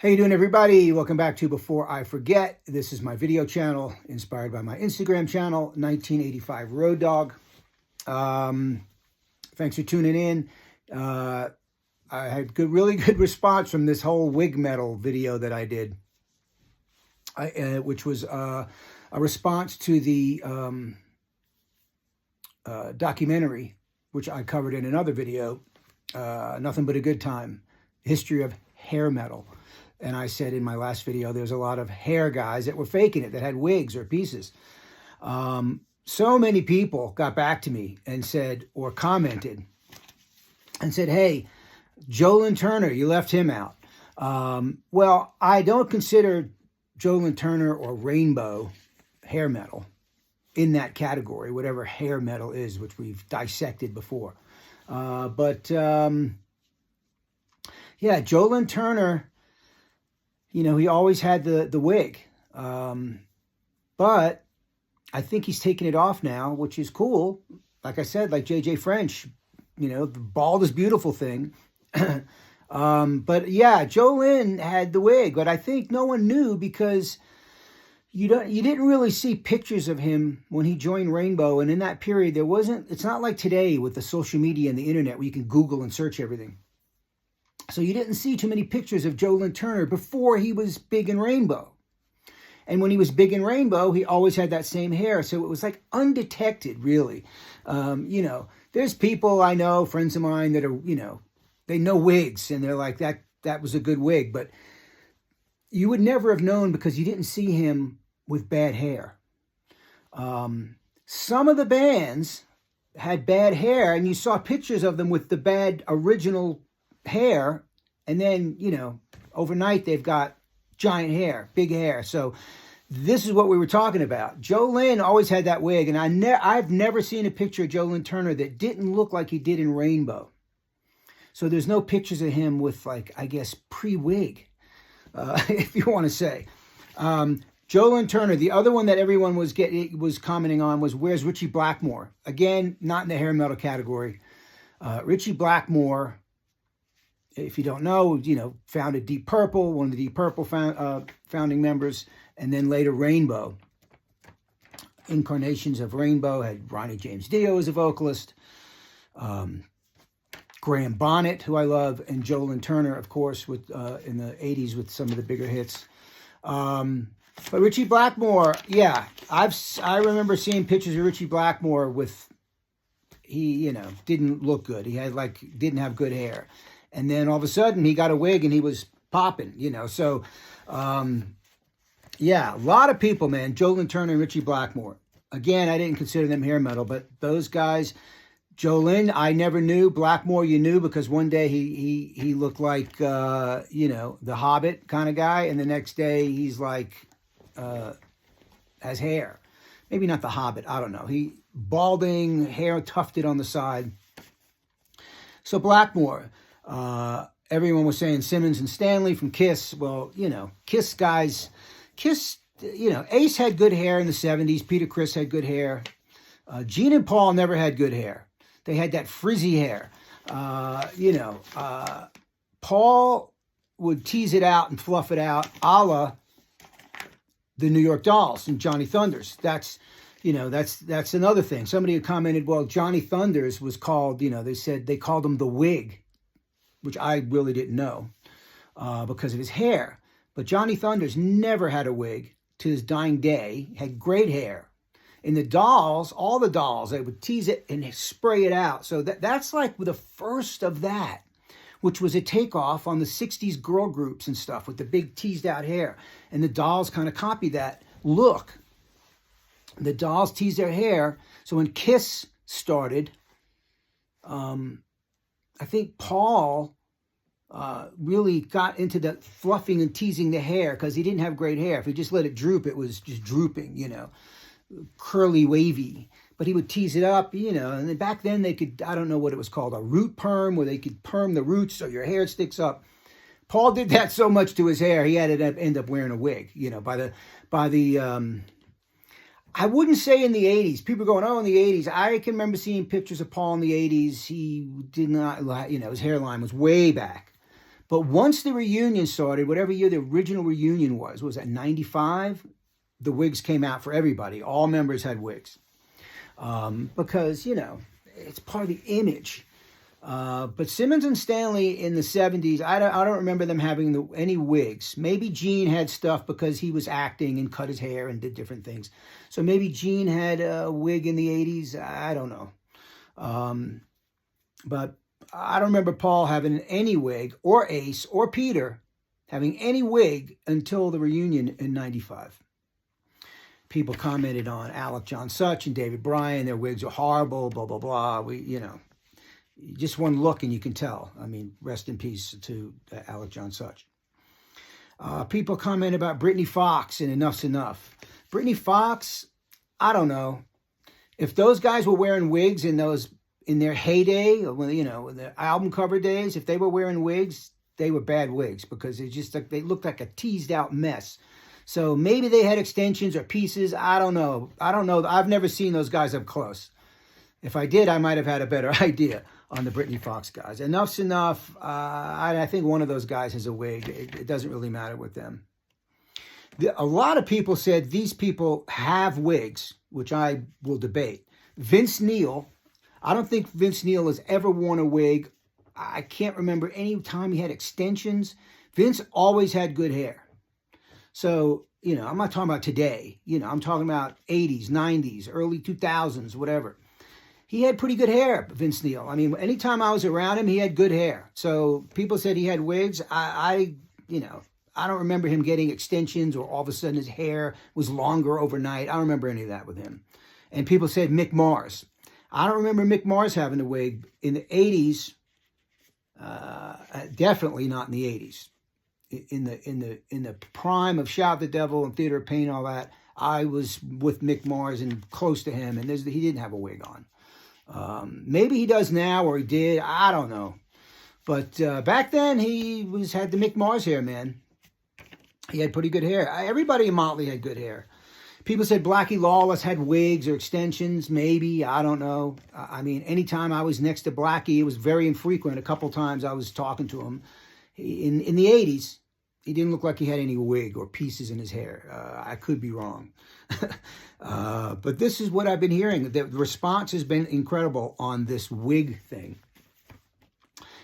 How you doing, everybody? Welcome back to Before I Forget. This is my video channel inspired by my Instagram channel, 1985 Road Dog. Thanks for tuning in. I had really good response from this whole wig metal video that I did, which was a response to the documentary, which I covered in another video, Nothing But a Good Time, History of Hair Metal. And I said in my last video, there's a lot of hair guys that were faking it, that had wigs or pieces. So many people got back to me and said, or commented, and said, hey, Lynn Turner, you left him out. Well, I don't consider Lynn Turner or rainbow hair metal in that category, whatever hair metal is, which we've dissected before. Yeah, Lynn Turner, you know, he always had the wig. But I think he's taking it off now, which is cool. Like I said, like JJ French, you know, the bald is beautiful thing. But yeah, Lynn had the wig, but I think no one knew because you didn't really see pictures of him when he joined Rainbow. And in that period, it's not like today with the social media and the internet where you can Google and search everything. So you didn't see too many pictures of Lynn Turner before he was big in Rainbow. And when he was big in Rainbow, he always had that same hair. So it was like undetected, really. You know, there's people I know, friends of mine that are, you know, they know wigs and they're like, that was a good wig. But you would never have known because you didn't see him with bad hair. Some of the bands had bad hair and you saw pictures of them with the bad original hair, and then, you know, overnight they've got giant hair, big hair. So this is what we were talking about. Lynn always had that wig, and I've never seen a picture of Lynn Turner that didn't look like he did in Rainbow. So there's no pictures of him with, like, I guess, pre-wig, if you want to say. Lynn Turner, the other one that everyone was commenting on was, where's Richie Blackmore? Again, not in the hair metal category. Richie Blackmore, if you don't know, you know, founded Deep Purple, one of the Deep Purple founding members, and then later Rainbow. Incarnations of Rainbow had Ronnie James Dio as a vocalist, Graham Bonnet, who I love, and Lynn Turner, of course, with in the 80s with some of the bigger hits. But Richie Blackmore, yeah, I remember seeing pictures of Richie Blackmore with, he, you know, didn't look good. He had didn't have good hair. And then all of a sudden he got a wig and he was popping, you know. So, yeah, a lot of people, man. Lynn Turner and Richie Blackmore. Again, I didn't consider them hair metal, but those guys, Lynn, I never knew. Blackmore, you knew because one day he looked like, you know, the Hobbit kind of guy. And the next day he's like, has hair. Maybe not the Hobbit. I don't know. He balding, hair tufted on the side. So Blackmore. Everyone was saying Simmons and Stanley from Kiss. Well, you know, Kiss guys, you know, Ace had good hair in the 70s. Peter Criss had good hair. Gene and Paul never had good hair. They had that frizzy hair. You know, Paul would tease it out and fluff it out, a la the New York Dolls and Johnny Thunders. That's, you know, that's another thing. Somebody had commented, well, Johnny Thunders was called, you know, they called him the Wig, which I really didn't know because of his hair. But Johnny Thunders never had a wig to his dying day, had great hair. In the Dolls, all the Dolls, they would tease it and spray it out. So that's like the first of that, which was a takeoff on the 60s girl groups and stuff with the big teased out hair. And the Dolls kind of copied that look. The Dolls teased their hair. So when Kiss started, I think Paul really got into the fluffing and teasing the hair because he didn't have great hair. If he just let it droop, it was just drooping, you know, curly, wavy. But he would tease it up, you know, and then back then they could, I don't know what it was called, a root perm, where they could perm the roots so your hair sticks up. Paul did that so much to his hair, he had to end up wearing a wig, you know, by the I wouldn't say in the 80s. People going, oh, in the 80s. I can remember seeing pictures of Paul in the 80s. He did not, you know, his hairline was way back. But once the reunion started, whatever year the original reunion was that 95? The wigs came out for everybody. All members had wigs. Because, you know, it's part of the image. But Simmons and Stanley in the 70s, I don't remember them having any wigs. Maybe Gene had stuff because he was acting and cut his hair and did different things. So maybe Gene had a wig in the 80s. I don't know. But I don't remember Paul having any wig, or Ace or Peter having any wig until the reunion in 95. People commented on Alec John Such and David Bryan. Their wigs are horrible, blah, blah, blah. Just one look and you can tell. I mean, rest in peace to Alec John Such. People comment about Brittany Fox and Enough's Enough. Brittany Fox, I don't know. If those guys were wearing wigs in their heyday, or the album cover days, if they were wearing wigs, they were bad wigs because they looked like a teased out mess. So maybe they had extensions or pieces. I don't know. I've never seen those guys up close. If I did, I might have had a better idea on the Brittany Fox guys. Enough's Enough. I think one of those guys has a wig. It doesn't really matter with them. A lot of people said these people have wigs, which I will debate. Vince Neil. I don't think Vince Neil has ever worn a wig. I can't remember any time he had extensions. Vince always had good hair. So, I'm not talking about today. I'm talking about 80s, 90s, early 2000s, whatever. He had pretty good hair, Vince Neil. I mean, anytime I was around him, he had good hair. So people said he had wigs. I don't remember him getting extensions or all of a sudden his hair was longer overnight. I don't remember any of that with him. And people said Mick Mars. I don't remember Mick Mars having a wig in the 80s. Definitely not in the 80s. In the prime of Shout the Devil and Theater of Pain, all that, I was with Mick Mars and close to him, and he didn't have a wig on. Maybe he does now, or he did. I don't know. But back then, he had the Mick Mars hair, man. He had pretty good hair. Everybody in Motley had good hair. People said Blackie Lawless had wigs or extensions. Maybe. I don't know. I mean, anytime I was next to Blackie, it was very infrequent. A couple times I was talking to him. In the 80s, he didn't look like he had any wig or pieces in his hair. I could be wrong. But this is what I've been hearing. The response has been incredible on this wig thing.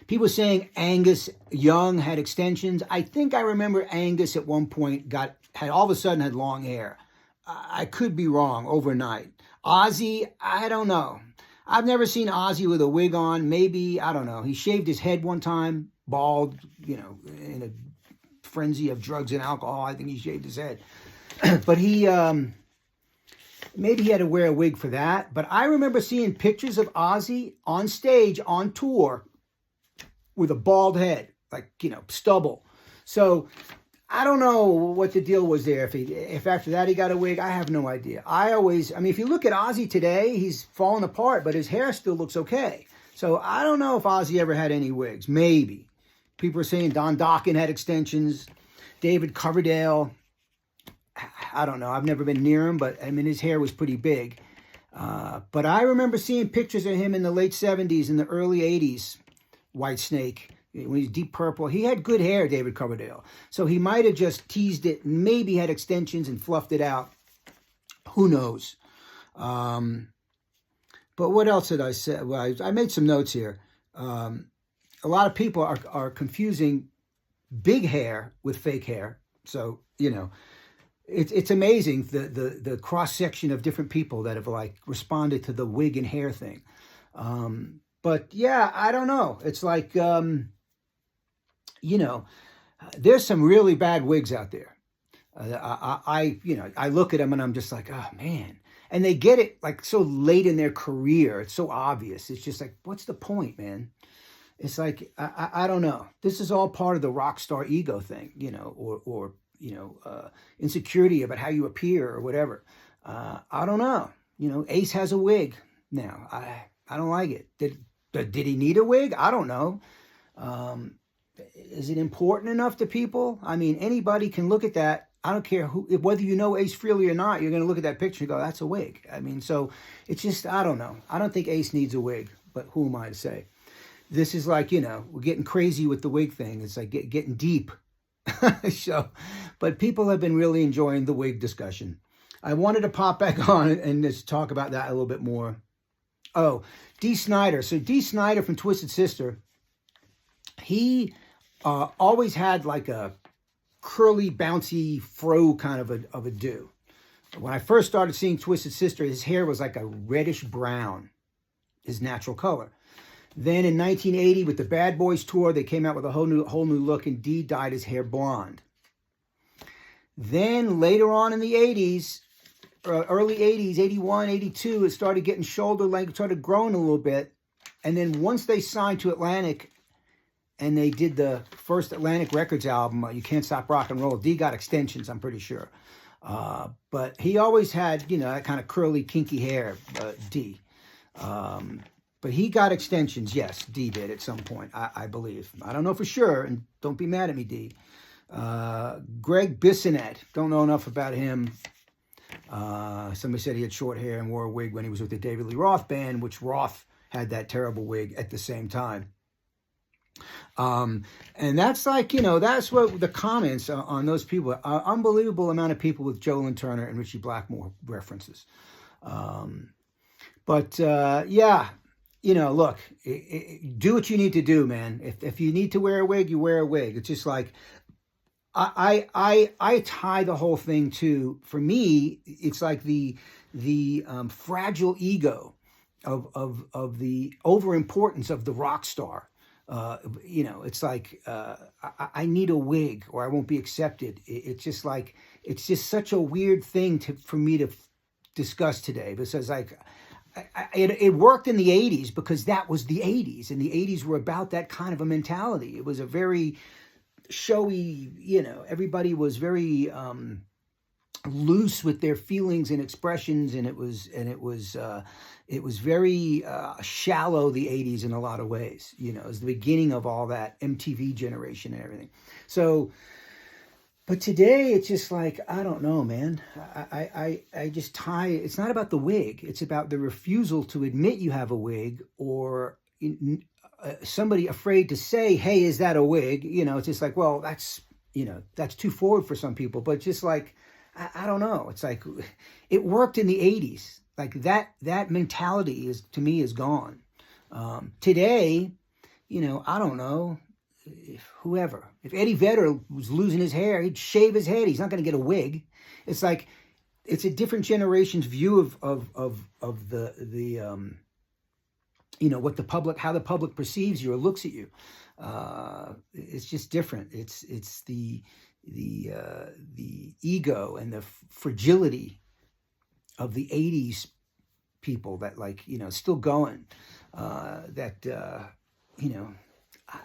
People saying Angus Young had extensions. I think I remember Angus at one point had all of a sudden had long hair. I could be wrong overnight. Ozzy, I don't know. I've never seen Ozzy with a wig on. Maybe, I don't know. He shaved his head one time, bald, in a frenzy of drugs and alcohol. I think he shaved his head. But maybe he had to wear a wig for that. But I remember seeing pictures of Ozzy on stage, on tour, with a bald head, like, stubble. So I don't know what the deal was there. If after that he got a wig, I have no idea. If you look at Ozzy today, he's fallen apart, but his hair still looks okay. So I don't know if Ozzy ever had any wigs. Maybe. People are saying Don Dokken had extensions. David Coverdale. I don't know. I've never been near him, but his hair was pretty big. But I remember seeing pictures of him in the late 70s and the early 80s. White Snake, when he's Deep Purple. He had good hair, David Coverdale. So he might have just teased it, maybe had extensions and fluffed it out. Who knows? But what else did I say? Well, I made some notes here. A lot of people are confusing big hair with fake hair. So, it's amazing the cross-section of different people that have responded to the wig and hair thing. But yeah, I don't know. It's like, there's some really bad wigs out there. I look at them and I'm just like, oh man. And they get it so late in their career. It's so obvious. It's just like, what's the point, man? It's like, I don't know. This is all part of the rock star ego thing, or insecurity about how you appear or whatever. I don't know. Ace has a wig now. I don't like it. Did he need a wig? I don't know. Is it important enough to people? Anybody can look at that. I don't care whether you know Ace Frehley or not. You're going to look at that picture and go, that's a wig. So it's just, I don't know. I don't think Ace needs a wig, but who am I to say? this is like, you know, we're getting crazy with the wig thing. It's like getting deep. So, but people have been really enjoying the wig discussion. I wanted to pop back on and just talk about that a little bit more. Oh, Dee Snider. So Dee Snider from Twisted Sister, he always had like a curly, bouncy fro kind of a do. When I first started seeing Twisted Sister, his hair was like a reddish brown, his natural color. Then in 1980, with the Bad Boys tour, they came out with a whole new look, and Dee dyed his hair blonde. Then later on in the 80s, early 80s, 81, 82, it started getting shoulder length, started growing a little bit. And then once they signed to Atlantic, and they did the first Atlantic Records album, You Can't Stop Rock and Roll, Dee got extensions, I'm pretty sure. But he always had, you know, that kind of curly, kinky hair, Dee. But he got extensions, yes, Dee did at some point, I believe. I don't know for sure, and don't be mad at me, Dee. Greg Bissonette, don't know enough about him. Somebody said he had short hair and wore a wig when he was with the David Lee Roth band, which Roth had that terrible wig at the same time. And that's like, you know, that's what the comments on those people, unbelievable amount of people with Lynn Turner and Richie Blackmore references. Yeah, you know, look, do what you need to do, man. If you need to wear a wig, you wear a wig. It's just like, I tie the whole thing to, for me, it's like the fragile ego of the overimportance of the rock star. You know, it's like, I need a wig or I won't be accepted. It's just like, it's just such a weird thing for me to discuss today, because like, it worked in the 80s because that was the 80s, and the 80s were about that kind of a mentality. It was a very showy, you know, everybody was very loose with their feelings and expressions, and it was very shallow, the 80s, in a lot of ways. You know, it was the beginning of all that MTV generation and everything. So, but today it's just like, I don't know, man. I just tie, it's not about the wig. It's about the refusal to admit you have a wig, or somebody afraid to say, hey, is that a wig? You know, it's just like, well, that's, you know, that's too forward for some people. But just like, I don't know. It's like, it worked in the 80s. Like that mentality is, to me, is gone. Today, you know, I don't know. If Eddie Vedder was losing his hair, he'd shave his head. He's not going to get a wig. It's like, it's a different generation's view of the you know, what the public, how the public perceives you or looks at you. It's just different. It's the ego and the fragility of the 80s people that, like, you know, still going, you know,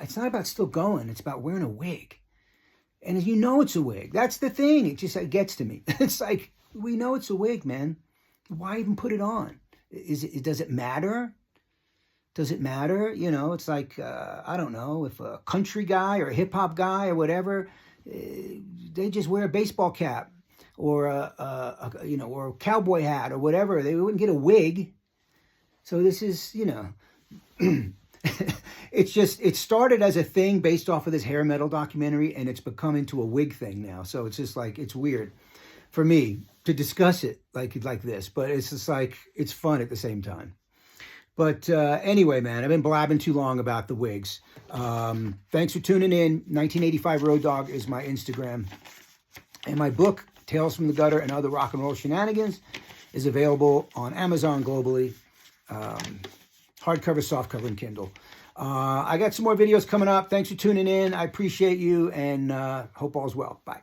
it's not about still going. It's about wearing a wig. And you know it's a wig. That's the thing. It gets to me. It's like, we know it's a wig, man. Why even put it on? Does it matter? Does it matter? You know, it's like, I don't know, if a country guy or a hip hop guy or whatever, they just wear a baseball cap or you know, or a cowboy hat or whatever. They wouldn't get a wig. So this is, you know, it's just, it started as a thing based off of this hair metal documentary, and it's become into a wig thing now. So it's just like, it's weird for me to discuss it like this, but it's just like, it's fun at the same time. But anyway, man, I've been blabbing too long about the wigs. Thanks for tuning in. 1985 Road Dog is my Instagram. And my book, Tales from the Gutter and Other Rock and Roll Shenanigans, is available on Amazon globally. Hardcover, softcover, and Kindle. I got some more videos coming up. Thanks for tuning in. I appreciate you, and hope all's well. Bye.